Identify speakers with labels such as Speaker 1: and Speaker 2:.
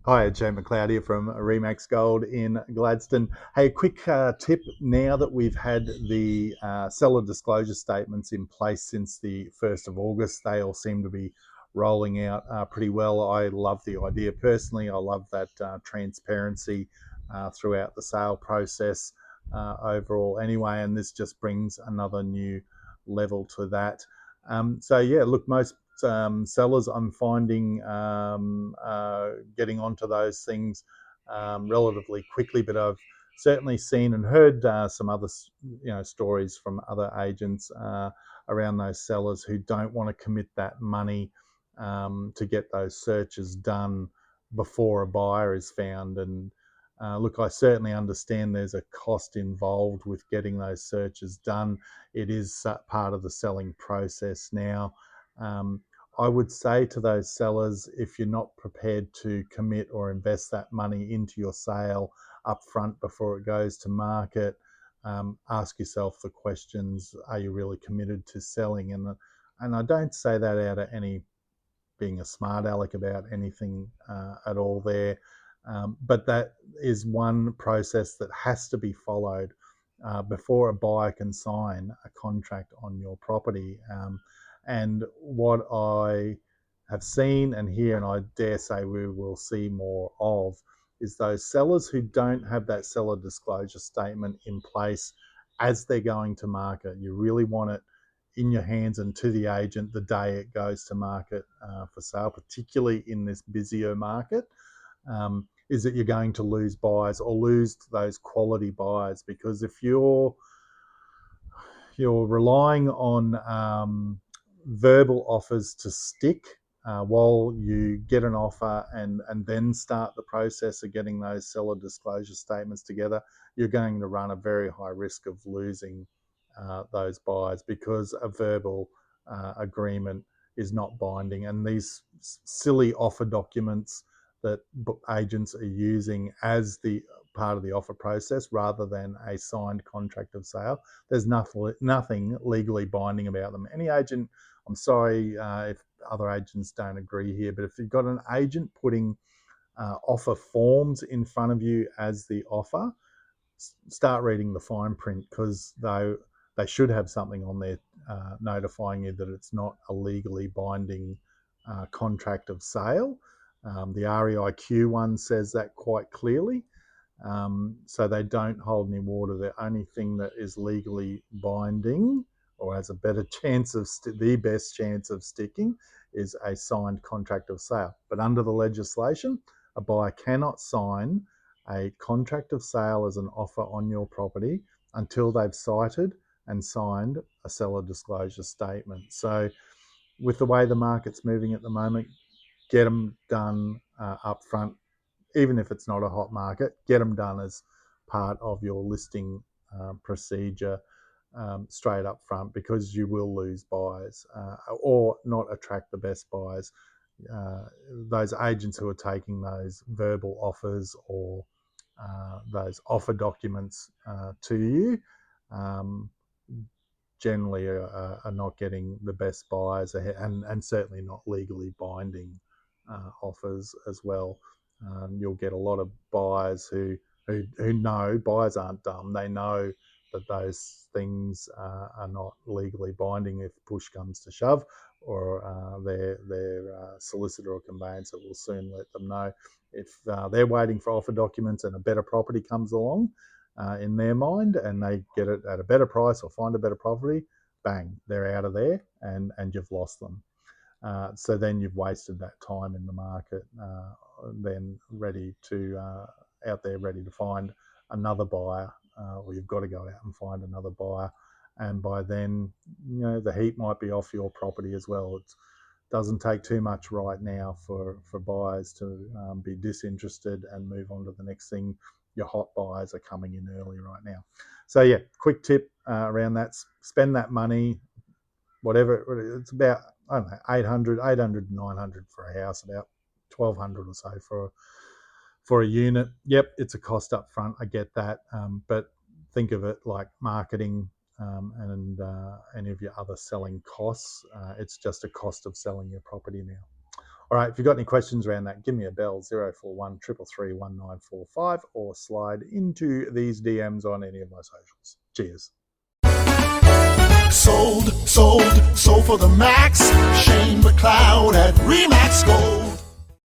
Speaker 1: Hi, Joe McLeod here from Remax Gold in Gladstone. Hey, a quick tip now that we've had the seller disclosure statements in place since the 1st of August, they all seem to be rolling out pretty well. I love the idea personally. I love that transparency throughout the sale process overall, anyway, and this just brings another new level to that. Yeah, look, most sellers I'm finding getting onto those things relatively quickly, but I've certainly seen and heard some other stories from other agents around those sellers who don't want to commit that money to get those searches done before a buyer is found. And look, I certainly understand there's a cost involved with getting those searches done. It is part of the selling process now. um, I would say to those sellers, if you're not prepared to commit or invest that money into your sale up front before it goes to market, ask yourself the questions: are you really committed to selling? And I don't say that out of any being a smart aleck about anything at all there. But that is one process that has to be followed before a buyer can sign a contract on your property. And what I have seen and hear, and I dare say we will see more of, is those sellers who don't have that seller disclosure statement in place as they're going to market. You really want it in your hands and to the agent the day it goes to market for sale, particularly in this busier market. Is that you're going to lose buyers or lose those quality buyers, because if you're relying on verbal offers to stick while you get an offer and then start the process of getting those seller disclosure statements together, you're going to run a very high risk of losing those buyers, because a verbal agreement is not binding. And these silly offer documents that agents are using as the part of the offer process rather than a signed contract of sale, there's nothing legally binding about them. Any agent, I'm sorry if other agents don't agree here, but if you've got an agent putting offer forms in front of you as the offer, start reading the fine print, because they should have something on there notifying you that it's not a legally binding contract of sale. The REIQ one says that quite clearly. So they don't hold any water. The only thing that is legally binding or has a better chance of the best chance of sticking is a signed contract of sale. But under the legislation, a buyer cannot sign a contract of sale as an offer on your property until they've cited and signed a seller disclosure statement. So with the way the market's moving at the moment, get them done up front. Even if it's not a hot market, get them done as part of your listing procedure straight up front, because you will lose buyers or not attract the best buyers. Uh, those agents who are taking those verbal offers or those offer documents to you um, generally are not getting the best buyers ahead, and certainly not legally binding offers as well. You'll get a lot of buyers who know, buyers aren't dumb. They know that those things are not legally binding if push comes to shove, or their solicitor or conveyancer will soon let them know. If they're waiting for offer documents and a better property comes along, in their mind, and they get it at a better price or find a better property, bang, they're out of there, and you've lost them. So then you've wasted that time in the market, then ready to out there ready to find another buyer, or you've got to go out and find another buyer. And by then, the heat might be off your property as well. It doesn't take too much right now for buyers to be disinterested and move on to the next thing. Your hot buyers are coming in early right now. So yeah, quick tip around that: spend that money, whatever it's about. I don't know, 800, 900 for a house, about 1200 or so for a unit. Yep, it's a cost up front. I get that, but think of it like marketing and any of your other selling costs. It's just a cost of selling your property now. All right, if you've got any questions around that, give me a bell, 041 333 1945, or slide into these DMs on any of my socials. Cheers.
Speaker 2: Sold for the max. Shane McLeod at Remax Gold.